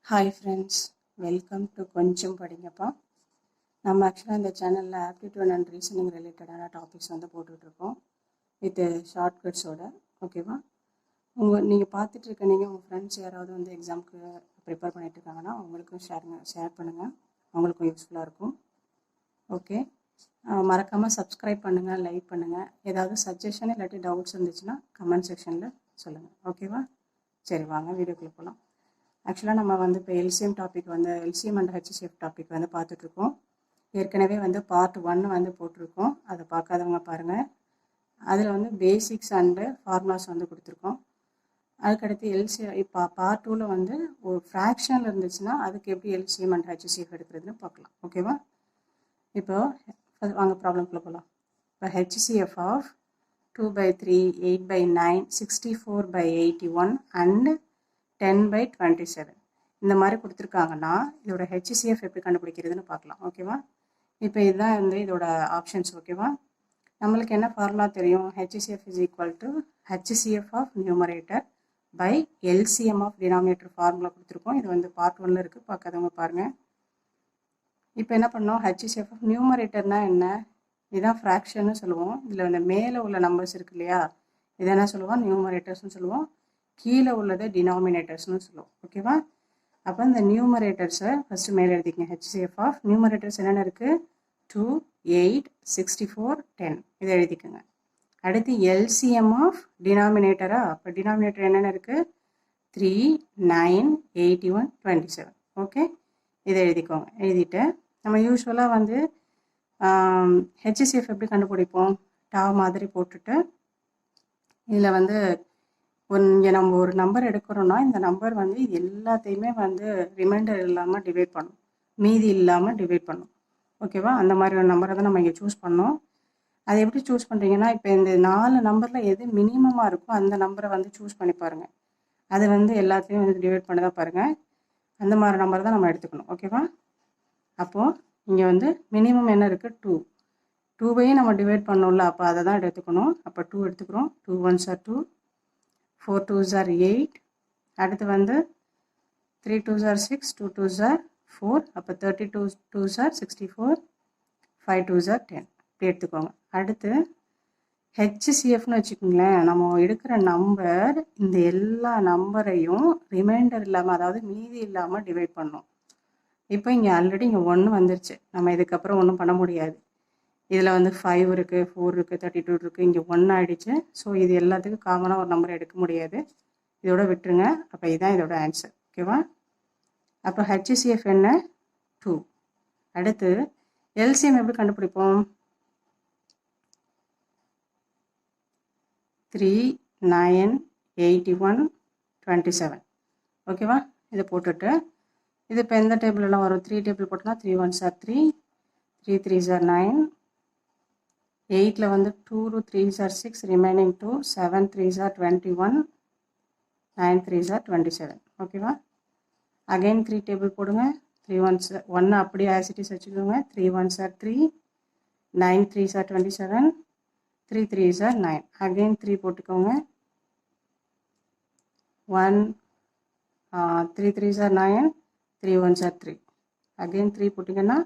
Hi friends, welcome to கொஞ்சம் படிங்கப்பா. நம்ம ஆக்சுவலாக இந்த சேனலில் ஆப்டிடியூட் அண்ட் ரீசனிங் ரிலேட்டடான டாபிக்ஸ் வந்து போட்டுட்ருக்கோம் வித் ஷார்ட்கட்ஸோட. ஓகேவா? நீங்கள் பார்த்துட்டு இருக்க நீங்கள் உங்கள் ஃப்ரெண்ட்ஸ் யாராவது வந்து எக்ஸாமுக்கு ப்ரிப்பேர் பண்ணிட்டு இருக்காங்கன்னா அவங்களுக்கும் ஷேர் பண்ணுங்கள், அவங்களுக்கும் யூஸ்ஃபுல்லாக இருக்கும். ஓகே, மறக்காமல் சப்ஸ்கிரைப் பண்ணுங்கள், லைக் பண்ணுங்கள். ஏதாவது சஜஷன் இல்லாட்டி டவுட்ஸ் இருந்துச்சுன்னா கமெண்ட் செக்ஷனில் சொல்லுங்கள். ஓகேவா? சரி, வாங்க வீடியோக்குள்ளே போகலாம். ஆக்சுவலாக நம்ம வந்து இப்போ எல்சிஎம் டாபிக் வந்து எல்சிஎம் அண்ட் ஹெச்சிஎஃப் டாபிக் வந்து பார்த்துட்ருக்கோம். ஏற்கனவே வந்து பார்ட் 1 வந்து போட்டிருக்கோம், அதை பார்க்காதவங்க பாருங்கள். அதில் வந்து பேசிக்ஸ் அண்டு ஃபார்முலாஸ் வந்து கொடுத்துருக்கோம். அதுக்கடுத்து இப்போ பார்ட் 2ல் வந்து ஒரு ஃப்ராக்ஷனில் இருந்துச்சுன்னா அதுக்கு எப்படி எல்சிஎம் அண்ட் ஹெச்சிஎஃப் எடுக்கிறதுன்னு பார்க்கலாம். ஓகேவா? இப்போ வாங்க ப்ராப்ளம்குள்ளே போகலாம். இப்போ ஹெச்சிஎஃப் ஆஃப் 2/3, 8/9, 64/81 அண்ட் 10/27 இந்த மாதிரி கொடுத்துருக்காங்கன்னா இதோட ஹெச்சிஎஃப் எப்படி கண்டுபிடிக்கிறதுன்னு பார்க்கலாம். ஓகேவா? இப்போ இதுதான் வந்து இதோட ஆப்ஷன்ஸ். ஓகேவா? நம்மளுக்கு என்ன ஃபார்முலா தெரியும்? HCF is equal to HCF of numerator by LCM of denominator formula கொடுத்துருக்கோம். இது வந்து பார்ட் 1ல் இருக்குது, பார்க்காதவங்க பாருங்கள். இப்போ என்ன பண்ணோம்? ஹெச்சிஎஃப் ஆஃப் நியூமரேட்டர்னா என்ன? இதுதான் ஃப்ராக்ஷன்னு சொல்லுவோம். இதில் வந்து மேலே உள்ள நம்பர்ஸ் இருக்கு இல்லையா, இதை என்ன சொல்லுவோம்? நியூமரேட்டர்ஸ்னு சொல்லுவோம். கீழே உள்ளதை டினாமினேட்டர்ஸ்னு சொல்லுவோம். ஓகேவா? அப்போ இந்த நியூமரேட்டர்ஸை ஃபஸ்ட்டு மேலே எழுதிக்கங்க. ஹெச்சிஎஃப் ஆஃப் நியூமரேட்டர்ஸ் என்னென்ன இருக்குது? 2, 8, 64, 10 இதை எழுதிக்கோங்க. அடுத்து எல்சிஎம் ஆஃப் டினாமினேட்டரா? அப்போ டினாமினேட்டர் என்னென்ன இருக்குது? 3, 9, 81, 27. ஓகே, இதை எழுதிக்கோங்க. எழுதிட்டு நம்ம யூஸ்வலாக வந்து ஹெச்சிஎஃப் எப்படி கண்டுபிடிப்போம்? மாதிரி போட்டுட்டு இதில் வந்து இங்கே நம்ம ஒரு நம்பர் எடுக்கிறோன்னா இந்த நம்பர் வந்து இது எல்லாத்தையுமே வந்து ரிமைண்டர் இல்லாமல் டிவைட் பண்ணும், மீதி இல்லாமல் டிவைட் பண்ணும். ஓகேவா? அந்த மாதிரி ஒரு நம்பரை தான் நம்ம இங்கே சூஸ் பண்ணோம். அதை எப்படி சூஸ் பண்ணுறீங்கன்னா, இப்போ இந்த 4 நம்பரில் எது மினிமமாக இருக்கோ அந்த நம்பரை வந்து சூஸ் பண்ணி பாருங்கள். அது வந்து எல்லாத்தையும் வந்து டிவைட் பண்ண தான் பாருங்கள். அந்த மாதிரி நம்பரை தான் நம்ம எடுத்துக்கணும். ஓகேவா? அப்போது இங்கே வந்து மினிமம் என்ன இருக்குது? 2. 2வையும் நம்ம டிவைட் பண்ணோம்ல, அப்போ அதை தான் எடுத்துக்கணும். அப்போ 2 எடுத்துக்கிறோம். 2 1s are 2, 4 2s are 8. அடுத்து வந்து 3 2s are 6, 2 2s are 4. அப்போ 32 2s are 64, 5 2s are 10 இப்படி எடுத்துக்கோங்க. அடுத்து ஹெச்சிஎஃப்னு வச்சுக்கோங்களேன். நம்ம எடுக்கிற நம்பர் இந்த எல்லா நம்பரையும் ரிமைண்டர் இல்லாமல், அதாவது மீதி இல்லாமல் டிவைட் பண்ணோம். இப்போ இங்கே ஆல்ரெடி இங்கே 1 வந்துருச்சு, நம்ம இதுக்கப்புறம் ஒன்றும் பண்ண முடியாது. இதில் வந்து 5 இருக்குது, 4 இருக்குது, 32 இருக்குது, இங்கே 1 ஆகிடுச்சு. ஸோ இது எல்லாத்துக்கும் காமனாக ஒரு நம்பர் எடுக்க முடியாது, இதோட விட்டுருங்க. அப்போ இதுதான் இதோட ஆன்சர். ஓகேவா? அப்போ ஹெச்சிஎஃப் என்ன? 2. அடுத்து எல்சிஎம் எப்படி கண்டுபிடிப்போம்? 3, 9, 81, 27. ஓகேவா? இதை போட்டுட்டு இது இப்போ எந்த டேபிளெலாம் வரும்? 3 டேபிள் போட்டோம்னா 3 1s are 3, 3 3s are 9, 8ல் வந்து 2 3s are 6, remaining 2, 7 3s are 21, 9 3s are 27. ஓகேவா? அகெயின் 3 டேபிள் போடுங்க. 3 1s 1 அப்படியே ஆசிட்டிஸ் வச்சுக்கோங்க. 3 1s are 3, 9 3s are 27, 3 3s are 9. Again 3 போட்டுக்கோங்க. 1 3 3s are 9, 3 1s are 3. Again 3 போட்டிங்கன்னா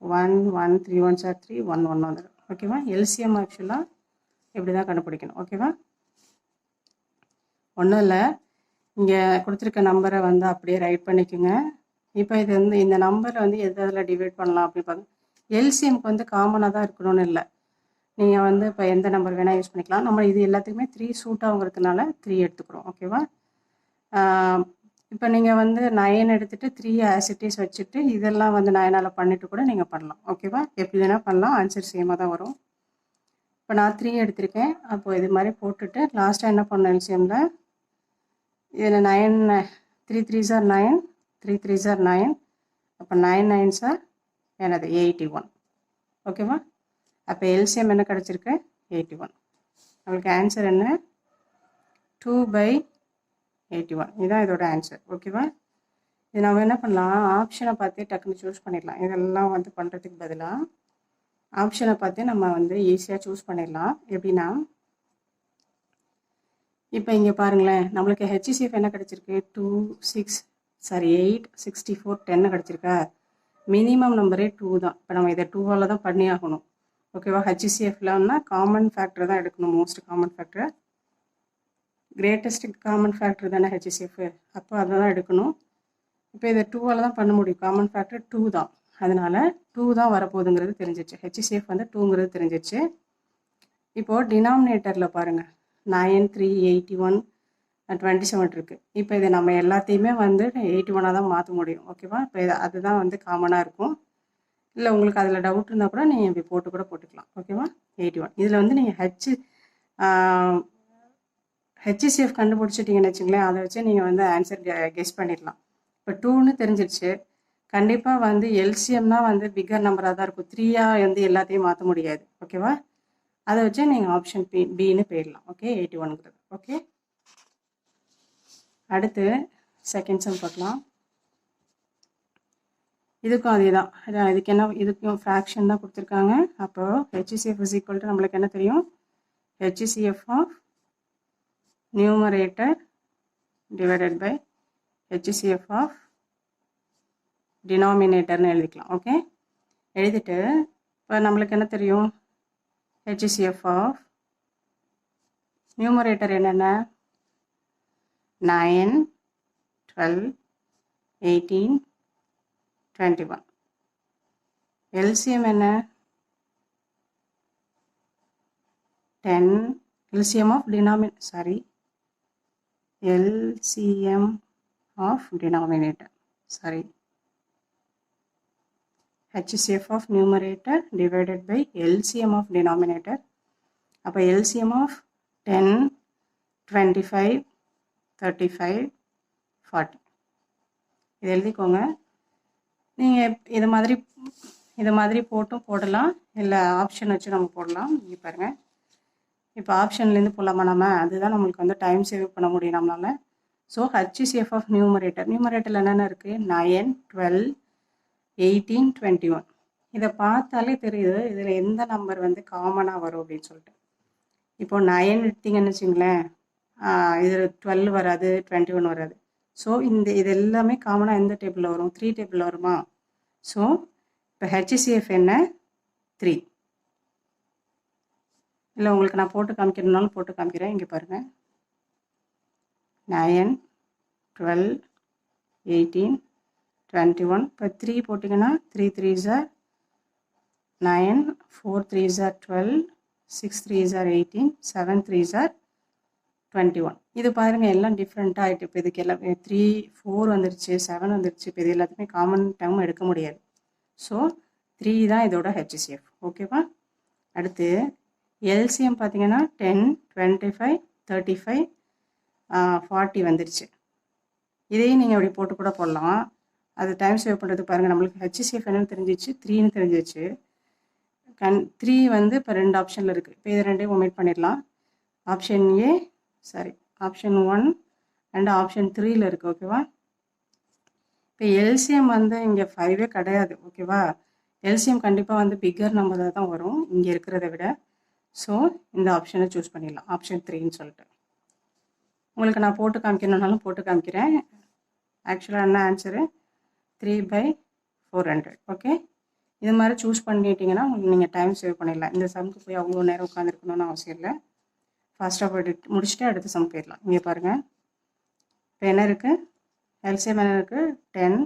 1 1 3 1s are 3, 1 1 வந்துடும். ஓகேவா? எல்சிஎம் ஆக்சுவலாக இப்படி தான் கண்டுபிடிக்கணும். ஓகேவா? ஒன்றும் இல்லை, இங்கே கொடுத்துருக்க நம்பரை வந்து அப்படியே ரைட் பண்ணிக்கோங்க. இப்போ இது வந்து இந்த நம்பரை வந்து எதில் டிவைட் பண்ணலாம் அப்படி பாருங்க. எல்சிஎம்க்கு வந்து காமனாக தான் இருக்கணும்னு இல்லை, நீங்கள் வந்து இப்போ எந்த நம்பர் வேணால் யூஸ் பண்ணிக்கலாம். நம்ம இது எல்லாத்துக்குமே 3 சூட் ஆகுறதுனால 3 எடுத்துக்கிறோம். ஓகேவா? இப்போ நீங்கள் வந்து 9 எடுத்துகிட்டு 3 ஆசிட்டிஸ் வச்சுட்டு இதெல்லாம் வந்து 9ஆல் பண்ணிவிட்டு கூட நீங்கள் பண்ணலாம். ஓகேவா? எப்படி வேணால் பண்ணலாம், ஆன்சர் சேமாக தான் வரும். இப்போ நான் 3 எடுத்திருக்கேன். அப்போது இது மாதிரி போட்டுட்டு லாஸ்ட்டாக என்ன பண்ணணும்? எல்சிஎம்மில் இதில் 9 3 3s are 9, 3 3s are 9. அப்போ 9 9s are என்னது? 81. ஓகேவா? அப்போ எல்சிஎம் என்ன கிடச்சிருக்கு? 81. நம்மளுக்கு ஆன்சர் என்ன? 2/81. இதுதான் இதோட ஆன்சர். ஓகேவா? இது நம்ம என்ன பண்ணலாம்? ஆப்ஷனை பார்த்தே டக்குன்னு சூஸ் பண்ணிடலாம். இதெல்லாம் வந்து பண்ணுறதுக்கு பதிலாக ஆப்ஷனை பார்த்தே நம்ம வந்து ஈஸியாக சூஸ் பண்ணிடலாம். எப்படின்னா, இப்போ இங்கே பாருங்களேன், நம்மளுக்கு ஹெச்சிஎஃப் என்ன கிடச்சிருக்கு? 2 6 சாரி 8 64 10 கிடச்சிருக்கா. மினிமம் நம்பரே 2 தான். இப்போ நம்ம இதை 2ஆல் தான் பண்ணி ஆகணும். ஓகேவா? ஹெச்சிசிஎஃப்லன்னா காமன் ஃபேக்டர் தான் எடுக்கணும். Most common factor, greatest common factor தானே ஹெச்சிசிஎஃப். அப்போ அதை தான் எடுக்கணும். இப்போ இதை 2ஆல் தான் பண்ண முடியும். காமன் ஃபேக்டர் 2 தான். அதனால 2 தான் வரப்போகுதுங்கிறது தெரிஞ்சிச்சு. ஹெச்சிசிஎஃப் வந்து 2ங்கிறது தெரிஞ்சிச்சு. இப்போது டினாமினேட்டரில் பாருங்கள் 9 3 81 27 இருக்குது. இப்போ இதை நம்ம எல்லாத்தையுமே வந்து 81ஆக தான் மாற்ற முடியும். ஓகேவா? இப்போ இது அதுதான் வந்து காமனாக இருக்கும். இல்லை உங்களுக்கு அதில் டவுட் இருந்தால் கூட நீங்கள் இப்படி போட்டு கூட போட்டுக்கலாம். ஓகேவா? 81 இதில் வந்து நீங்கள் ஹெச்சிசிஎஃப் கண்டுபிடிச்சிட்டிங்கன்னு வச்சுங்களேன். அதை வச்சு நீங்கள் வந்து ஆன்சர் கெஸ் பண்ணிடலாம். இப்போ 2ன்னு தெரிஞ்சிருச்சு. கண்டிப்பாக வந்து எல்சிஎம்னா வந்து பிக்கர் நம்பராக தான் இருக்கும். 3ஆக வந்து எல்லாத்தையும் மாற்ற முடியாது. ஓகேவா? அதை வச்சு நீங்கள் ஆப்ஷன் பின்னு போயிடலாம். ஓகே, 81ங்கிறது. ஓகே, அடுத்து செகண்ட் சம் பார்க்கலாம். இதுக்கும் அதே தான். இதுக்கு என்ன, இதுக்கும் ஃப்ராக்ஷன் தான் கொடுத்துருக்காங்க. அப்போது ஹெச்சிசிஎஃப் இஸ் ஈக்குவல் டு நம்மளுக்கு என்ன தெரியும்? HCF of numerator divided by HCF of டினாமினேட்டர்னு எழுதிக்கலாம். ஓகே, எழுதிட்டு இப்போ நம்மளுக்கு என்ன தெரியும்? HCF ஆஃப் நியூமரேட்டர் என்னென்ன? 9 12 18 21. LCM என்ன? 10. LCM of LCM of denominator. HCF of numerator divided by LCM of denominator. அப்போ LCM of 10, 25, 35, 40. இது எழுதிக்கோங்க. நீங்கள் இது மாதிரி போட்டும் போடலாம், இல்லை ஆப்ஷன் வச்சு நம்ம போடலாம். இங்கே பாருங்கள், இப்போ ஆப்ஷன்லேருந்து போடலாமா நம்ம? அதுதான் நம்மளுக்கு வந்து டைம் சேவ் பண்ண முடியும் நம்மளால். ஸோ HCF ஆஃப் நியூமரேட்டரில் என்னென்ன இருக்குது? 9, 12, 18, 21. இதை பார்த்தாலே தெரியுது இதில் எந்த நம்பர் வந்து காமனாக வரும் அப்படின்னு சொல்லிட்டு. இப்போ 9 எடுத்தீங்கன்னு வச்சுங்களேன், இதில் 12 வராது, 21 வராது. ஸோ இது எல்லாமே காமனாக எந்த டேபிளில் வரும்? 3 டேபிளில் வருமா? ஸோ இப்போ HCF என்ன? 3. இல்லை உங்களுக்கு நான் போட்டு காமிக்கிறதுனாலும் போட்டு காமிக்கிறேன். இங்கே பாருங்கள், 9, 12, 18, 21. இப்போ 3 போட்டிங்கன்னா 3 3s are 9, 4 3s are 12, 6 3s are 18, 7 3s are 21. இது பாருங்கள் எல்லாம் டிஃப்ரெண்ட்டாக ஆகிட்டு. இப்போ இதுக்கு எல்லாம் 3 4 வந்துருச்சு, 7 வந்துருச்சு. இப்போ இது எல்லாத்துக்குமே காமன் டேர்ம் எடுக்க முடியாது. ஸோ 3 தான் இதோட HCF. ஓகேவா? அடுத்து எல்சிஎம் பார்த்தீங்கன்னா 10, 25, 35, 40 வந்துருச்சு. இதையும் நீங்கள் அப்படி போட்டு கூட போடலாம். அது டைம் சேவ் பண்ணுறதுக்கு பாருங்கள், நம்மளுக்கு HCF என்னன்னு தெரிஞ்சிச்சு, 3ன்னு தெரிஞ்சிச்சு. 3 வந்து இப்போ 2 ஆப்ஷனில் இருக்குது. இப்போ இது ரெண்டையும் ஒமிட் பண்ணிடலாம். ஆப்ஷன் ஆப்ஷன் 1 அண்ட் ஆப்ஷன் 3ல் இருக்குது. ஓகேவா? இப்போ எல்சிஎம் வந்து இங்கே 5 கிடையாது. ஓகேவா? எல்சிஎம் கண்டிப்பாக வந்து பிக்கர் நம்பராக தான் வரும் இங்கே இருக்கிறத விட. ஸோ இந்த ஆப்ஷனை சூஸ் பண்ணிடலாம், ஆப்ஷன் 3ன்னு சொல்லிட்டு. உங்களுக்கு நான் போட்டு காமிக்கணுன்னாலும் போட்டு காமிக்கிறேன். ஆக்சுவலாக என்ன ஆன்சரு? 3/400. ஓகே, இது மாதிரி சூஸ் பண்ணிட்டீங்கன்னா உங்களுக்கு நீங்கள் டைம் சேவ் பண்ணிடலாம். இந்த சம்க்கு போய் அவ்வளோ நேரம் உட்காந்துருக்கணும்னு அவசியம் இல்லை. ஃபாஸ்ட்டாக போய்ட்டு முடிச்சுட்டு அடுத்த சம் போயிடலாம். இங்கே பாருங்கள், இப்போ என்ன இருக்குது? எல்சிஎம் என்ன இருக்குது? 10,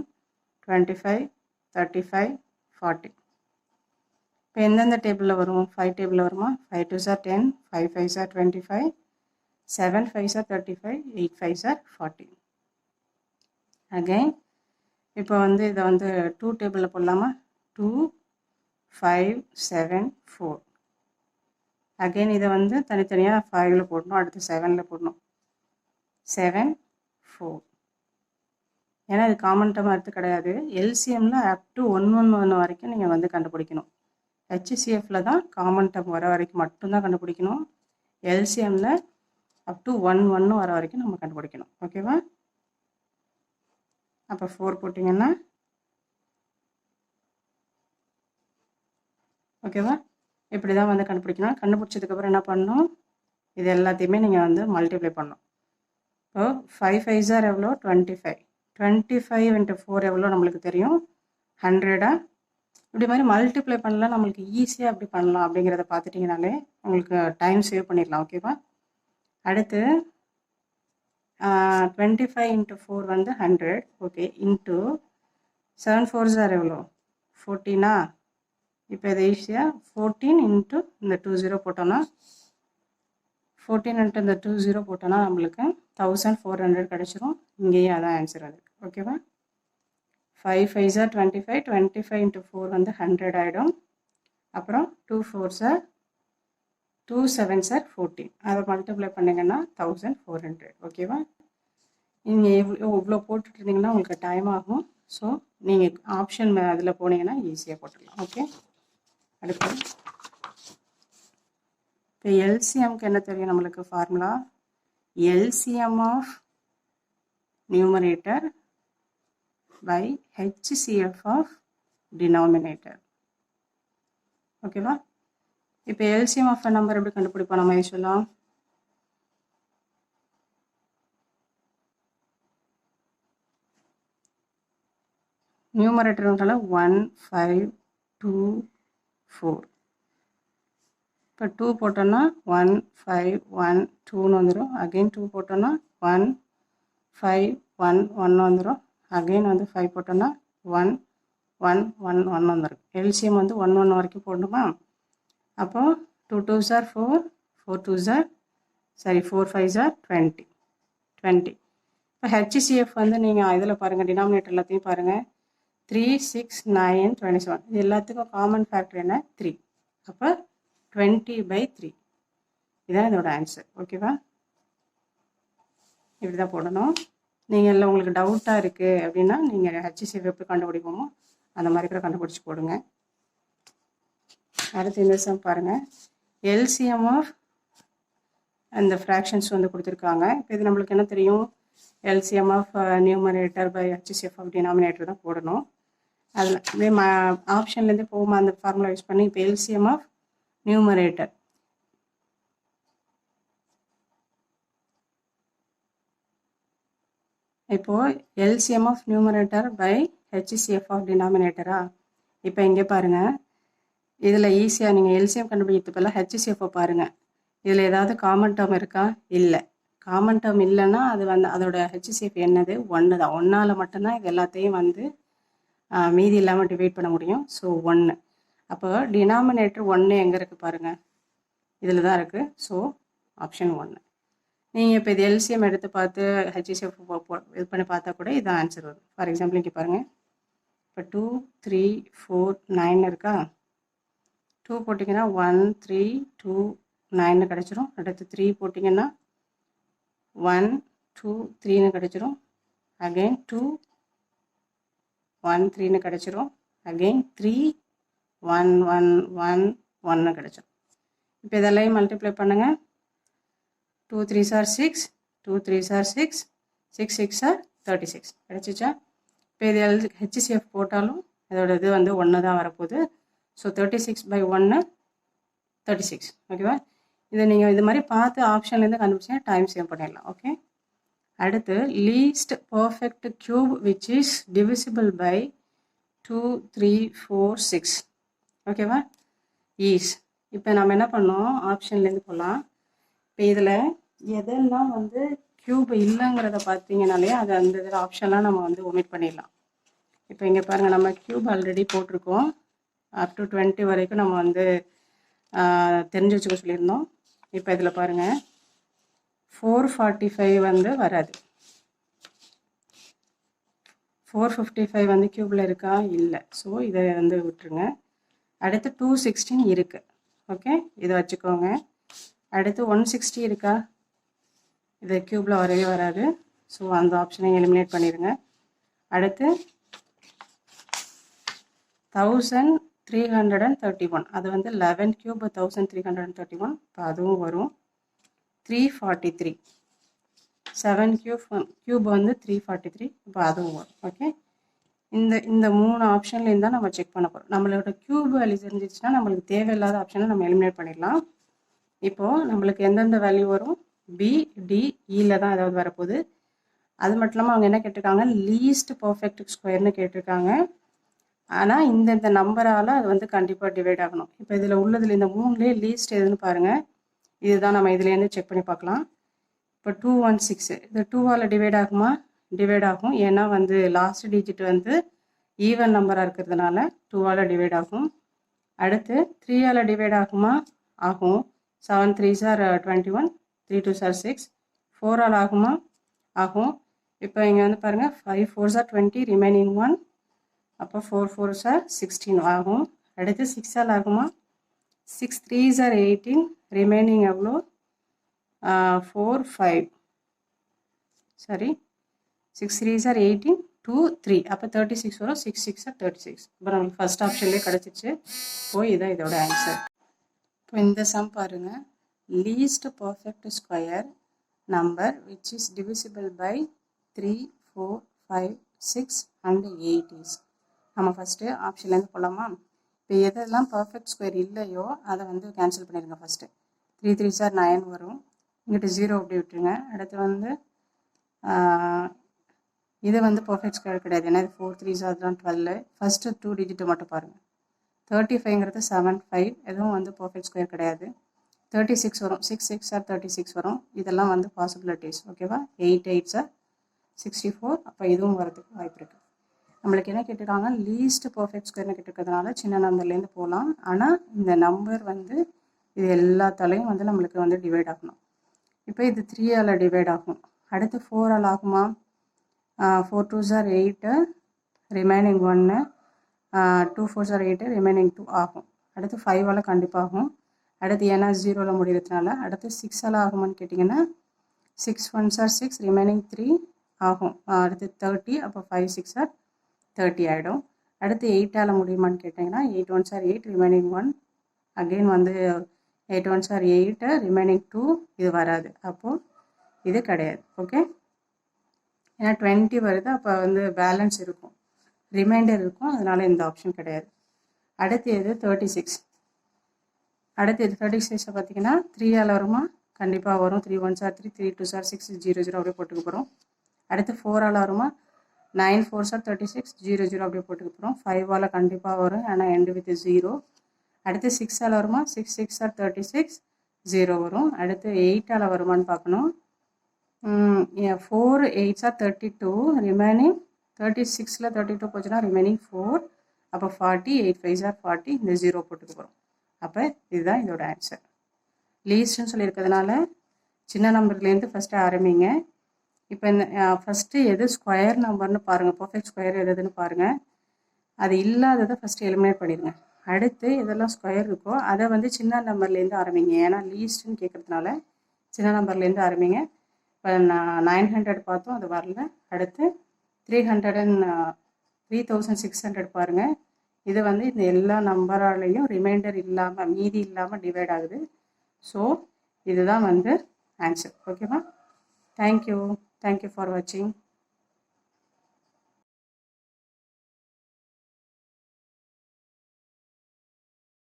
25, 35, 40. இப்போ எந்தெந்த டேபிளில் வரும்? 5 டேபிளில் வருமா? 5 2s are 10, 5 5s are 25, 7 5s are 35, 8 5s are 40. Again இப்போ வந்து இதை வந்து 2 டேபிளில் போடலாமா? 2, 5, 7, 4. அகைன் இதை வந்து தனித்தனியாக 5ல் போடணும், அடுத்து 7ல் போடணும். 7, 4. ஏன்னா இது காமன் டேர்ம் அடுத்து கிடையாது. எல்சிஎம்மில் அப் டு 111 வரைக்கும் நீங்கள் வந்து கண்டுபிடிக்கணும். HCFில் தான் காமன் டேர்ம் வர வரைக்கும் மட்டும்தான் கண்டுபிடிக்கணும். எல்சிஎம்மில் அப் டு 11 வர வரைக்கும் நம்ம கண்டுபிடிக்கணும். ஓகேவா? அப்போ 4 போட்டிங்கன்னா ஓகேவா? இப்படி தான் வந்து கண்டுபிடிக்கணும். கண்டுபிடிச்சதுக்கப்புறம் என்ன பண்ணணும்? இது எல்லாத்தையுமே நீங்கள் வந்து மல்டிப்ளை பண்ணணும். இப்போ 5 5s are எவ்வளோ? 25. 25 into 4 எவ்வளோ நம்மளுக்கு தெரியும் 100. இப்படி மாதிரி மல்டிப்ளை பண்ணலாம், நம்மளுக்கு ஈஸியாக அப்படி பண்ணலாம் அப்படிங்கிறத பார்த்துட்டிங்கனாலே உங்களுக்கு டைம் சேவ் பண்ணிடலாம். ஓகேவா? அடுத்து 25 into 4 வந்து 100. ஓகே, இன்ட்டு 7 4s are எவ்வளோ 14. இப்போ இதை ஈஸியாக 14 இன்ட்டு இந்த 20 போட்டோன்னா 14 இன்ட்டு இந்த 20 போட்டோன்னா நம்மளுக்கு 1400 கிடச்சிரும். இங்கேயும் அதான் ஆன்சர் அதுக்கு. ஓகேவா? 5 5s are 25, 25 into 4 வந்து 100 ஆகிடும். அப்புறம் 2 4s are 2 7s are 14. அதை மல்டிப்ளை பண்ணிங்கன்னா 1400. ஓகேவா? நீங்கள் இவ்வளோ போட்டுட்டு இருந்தீங்கன்னா உங்களுக்கு டைம் ஆகும். ஸோ நீங்கள் ஆப்ஷன் அதில் போனீங்கன்னா ஈஸியாக போட்டுடலாம். ஓகே, அடுத்து இப்போ எல்சிஎம்க்கு என்ன தெரியும் நம்மளுக்கு formula? LCM of numerator by HCF of denominator. ஓகேவா? இப்போ LCM of a number எப்படி கண்டுபிடிப்போம் நம்ம சொல்லலாம்? நியூமரேட்டர்னால 1 5 2 4. இப்போ 2 போட்டோன்னா 1 5 1 2ன்னு வந்துடும். அகெயின் 2 போட்டோன்னா 1 5 1 1 வந்துடும். அகெயின் வந்து 5 போட்டோன்னா 1 1 1 1 வந்துடும். எல்சிஎம் வந்து 1 1 வரைக்கும் போடணுமா? அப்போ 2 2s are 4, 4 2s are 4 5s are 20. இப்போ ஹெச்சிசிஎஃப் வந்து நீங்கள் இதில் பாருங்கள், டினாமினேட்டர் எல்லாத்தையும் பாருங்கள். 3 6 9 27. இது எல்லாத்துக்கும் காமன் ஃபேக்டர் என்ன? 3. அப்போ 20/3. இதுதான் இதோட ஆன்சர். ஓகேவா? இப்படி தான் போடணும். நீங்கள் இல்லை உங்களுக்கு டவுட்டாக இருக்குது அப்படின்னா நீங்கள் ஹெச்சிசிஎஃப் எப்படி கண்டுபிடிப்போமோ அந்த மாதிரி கூட கண்டுபிடிச்சி போடுங்க. அடுத்து இந்த சம் பாருங்கள். எல்சிஎம் ஆஃப் அந்த ஃப்ராக்ஷன்ஸ் வந்து கொடுத்துருக்காங்க. இப்போ இது நம்மளுக்கு என்ன தெரியும்? LCM of numerator by HCF of denominator தான் போடணும். அதில் அப்படியே ஆப்ஷன்லேருந்து போகுமா அந்த ஃபார்முலா யூஸ் பண்ணி. இப்போ எல்சிஎம் ஆஃப் நியூமரேட்டர் இப்போது LCM of numerator by HCF of டினாமினேட்டரா? இப்போ இங்கே பாருங்கள், இதில் ஈஸியாக நீங்கள் எல்சிஎம் கண்டுபிடிக்கிறது பதிலாக ஹெச்சிசிஎஃப்பை பாருங்கள். இதில் ஏதாவது காமன் டேர்ம் இருக்கா? இல்லை. காமன் டேர்ம் இல்லைன்னா அது வந்து அதோட ஹெச்சிசிஎஃப் என்னது? 1 தான். 1ஆல் மட்டும்தான் இது எல்லாத்தையும் வந்து மீதி இல்லாமல் டிவைட் பண்ண முடியும். ஸோ 1. அப்போ டினாமினேட்டர் 1 எங்கே இருக்குது பாருங்கள், இதில் தான் இருக்குது. So option 1. நீங்கள் இப்போ இது எல்சிஎம் எடுத்து பார்த்து ஹெச்சிசிஎஃப் இது பண்ணி பார்த்தா கூட இதுதான் ஆன்சர் வரும். ஃபார் எக்ஸாம்பிள் இங்கே பாருங்கள், இப்போ 2 3 4 9 இருக்கா? 2 போட்டிங்கன்னா 1 3 2 9 கிடச்சிரும். அடுத்து 3 போட்டிங்கன்னா 1 2 3ன்னு கிடச்சிரும். அகெயின் 2 1 3ன்னு கிடச்சிரும். அகெயின் 3 1 1 1 1ன்னு கிடச்சிரும். இப்போ இதெல்லாம் மல்டிப்ளை பண்ணுங்கள். 2 3s are 6, 2 3s are 6, 6 6 are 36 கிடச்சிச்சா? இப்போ இது ஹெச்சிசிஎஃப் போட்டாலும் இதோட இது வந்து 1 தான் வரப்போகுது. ஸோ 36/1 36. ஓகேவா? இதை நீங்கள் இது மாதிரி பார்த்து ஆப்ஷன்லேருந்து கண்டுபிடிச்சா டைம் சேவ் பண்ணிடலாம். ஓகே, அடுத்து least perfect cube which is divisible by 2 3 4 6. ஓகேவா? ஈஸ். இப்போ நம்ம என்ன பண்ணோம், ஆப்ஷன்லேருந்து போகலாம். இப்போ இதில் எதெல்லாம் வந்து கியூப் இல்லைங்கிறத பார்த்தீங்கனாலே அது அந்த இதில் ஆப்ஷன்லாம் நம்ம வந்து ஒமிட் பண்ணிடலாம். இப்போ இங்கே பாருங்கள், நம்ம கியூப் ஆல்ரெடி போட்டிருக்கோம். அப் டு 20 வரைக்கும் நம்ம வந்து தெரிஞ்சு வச்சுக்க சொல்லியிருந்தோம். இப்போ இதில் பாருங்கள், 445 வந்து வராது. 455 வந்து கியூபில் இருக்கா? இல்லை. ஸோ இதை வந்து விட்டுருங்க. அடுத்து 216 இருக்குது. ஓகே, இதை வச்சுக்கோங்க. அடுத்து 160 இருக்கா? இது கியூபில் வரவே வராது. ஸோ அந்த ஆப்ஷனை எலிமினேட் பண்ணிடுங்க. அடுத்து 1331, அது வந்து 11 கியூப் 1331. இப்போ அதுவும் வரும். 343, 7 கியூப் வந்து 343. இப்போ அதுவும் வரும். ஓகே, இந்த 3 ஆப்ஷன்லேருந்து தான் நம்ம செக் பண்ண போகிறோம். நம்மளோட கியூப் வேல்யூ தெரிஞ்சிச்சுன்னா நம்மளுக்கு தேவையில்லாத ஆப்ஷனை நம்ம எலிமினேட் பண்ணிடலாம். இப்போது நம்மளுக்கு எந்தெந்த வேல்யூ வரும்? பி டி இயில் தான் ஏதாவது வரப்போகுது. அது மட்டும் இல்லாமல் அவங்க என்ன கேட்டிருக்காங்க, லீஸ்ட் பர்ஃபெக்ட் ஸ்கொயர்னு கேட்டிருக்காங்க. ஆனால் இந்த நம்பரால் அது வந்து கண்டிப்பாக டிவைட் ஆகணும். இப்போ இதில் உள்ளதில் இந்த 3லேயே லீஸ்ட் எதுன்னு பாருங்கள். இதுதான் நம்ம இதுலேருந்து செக் பண்ணி பார்க்கலாம். இப்போ 216 இது 2ஆல் டிவைட் ஆகுமா? டிவைட் ஆகும். ஏன்னா வந்து லாஸ்ட் டிஜிட் வந்து ஈவன் நம்பராக இருக்கிறதுனால 2ஆல் டிவைட் ஆகும். அடுத்து 3ஆல் டிவைட் ஆகுமா? ஆகும். 7 3s are 21, 3 2s are 6. 4ஆல் ஆகுமா? ஆகும். இப்போ இங்கே வந்து பாருங்கள், 5 4s are 20, ரிமைனிங் 1. அப்போ 4 4s are 16 ஆகும். அடுத்து 6ஆல் ஆகுமா? 6 3s are 18, ரிமைனிங் எவ்வளோ? 4 5. சரி, 6 3s are 18, 2 3. அப்போ 36 வரும். 6 6 are 36. இப்போ நம்மளுக்கு ஃபர்ஸ்ட் ஆப்ஷன்லேயே கிடச்சிச்சு. இதான் இதோட ஆன்சர். இப்போ இந்த சம் பாருங்கள், least perfect square number which is divisible by 3 4 5 6 and 8 is. நம்ம ஃபஸ்ட்டு ஆப்ஷன்லேருந்து போகலாமா? இப்போ எதெல்லாம் பர்ஃபெக்ட் ஸ்கொயர் இல்லையோ அதை வந்து கேன்சல் பண்ணிடுங்க. ஃபஸ்ட்டு 3 3s are 9 வரும். இங்கிட்ட 0 அப்படி விட்டுருங்க. அடுத்து வந்து இது வந்து பர்ஃபெக்ட் ஸ்கொயர் கிடையாது. ஏன்னா இது 4 3s are 12. ஃபஸ்ட்டு 2 டிஜிட்டை மட்டும் பாருங்கள். 35ங்கிறது 7 5, எதுவும் வந்து பர்ஃபெக்ட் ஸ்கொயர் கிடையாது. 36 வரும். 6 6 are 36 வரும். இதெல்லாம் வந்து பாசிபிலிட்டிஸ். ஓகேவா? 8 8s are 64. அப்போ இதுவும் வரதுக்கு வாய்ப்பு இருக்குது. நம்மளுக்கு என்ன கேட்டிருக்காங்க, லீஸ்ட் பர்ஃபெக்ட் ஸ்கொயர்னு கேட்டிருக்கிறதுனால சின்ன நம்பர்லேருந்து போகலாம். ஆனால் இந்த நம்பர் வந்து இது எல்லாத்தாலையும் வந்து நம்மளுக்கு வந்து டிவைட் ஆகணும். இப்போ இது 3ஆல் டிவைட் ஆகும். அடுத்து 4ஆல் ஆகுமா? 4 2s are 8, remaining 1. 2 4s are 8, remaining 2 ஆகும். அடுத்து 5ஆல் கண்டிப்பாக ஆகும். அடுத்து ஏன்னா 0ல் முடிகிறதுனால. அடுத்து 6ஆல் ஆகுமான்னு கேட்டிங்கன்னா 6 1s are 6, ரிமைனிங் 3 ஆகும். அடுத்து 30. அப்போ 5 6 are 30 ஆகிடும். அடுத்து 8ஆல் முடியுமான்னு கேட்டிங்கன்னா 8 1s are 8, ரிமைனிங் 1. அகெயின் வந்து 8 1s are 8, ரிமைனிங் 2. இது வராது. அப்போது இது கிடையாது. ஓகே, ஏன்னா 20 வருது. அப்போ வந்து பேலன்ஸ் இருக்கும், ரிமைண்டர் இருக்கும். அதனால் இந்த ஆப்ஷன் கிடையாது. அடுத்து இது 36. அடுத்து இது 36 பார்த்தீங்கன்னா 3ஆல் வருமா? கண்டிப்பாக வரும். 3 1s are 3, 3 2s are 6, 0 0 அப்படியே போட்டுக்க போகிறோம். அடுத்து 4ஆல் வருமா? 9 4s are 36, 0 0 அப்படியே போட்டுக்க போகிறோம். 5ஆல் கண்டிப்பாக வரும், ஆனால் எண்டு வித் 0. அடுத்து 6ஆல் வருமா? 6 6 are 36, 0 வரும். அடுத்து 8ஆல் வருமானு பார்க்கணும். 4 8s are 32, ரிமைனிங் 36ல் 32 போச்சுன்னா ரிமைனிங் 4. அப்போ 40, 8 5s are 40, இந்த 0 போட்டுக்க போகிறோம். அப்போ இதுதான் இதோட ஆன்சர். லீஸ்ட்னு சொல்லியிருக்கிறதுனால சின்ன நம்பர்லேருந்து ஃபஸ்ட்டு ஆரம்பிங்க. இப்போ இந்த ஃபஸ்ட்டு எது ஸ்கொயர் நம்பர்னு பாருங்கள், பர்ஃபெக்ட் ஸ்கொயர் எதுன்னு பாருங்கள். அது இல்லாததை ஃபஸ்ட்டு எலிமினேட் பண்ணிடுங்க. அடுத்து எதெல்லாம் ஸ்கொயர் இருக்கோ அதை வந்து சின்ன நம்பர்லேருந்து ஆரம்பிங்க. ஏன்னா லீஸ்ட்னு கேட்குறதுனால சின்ன நம்பர்லேருந்து ஆரம்பிங்க. இப்போ 900 பார்த்தோம், அது வரல. அடுத்து 3600 பாருங்கள். இது வந்து இந்த எல்லா நம்பராலையும் ரிமைண்டர் இல்லாமல், மீதி இல்லாமல் டிவைட் ஆகுது. ஸோ இதுதான் வந்து ஆன்சர். ஓகேவா? Thank you for watching.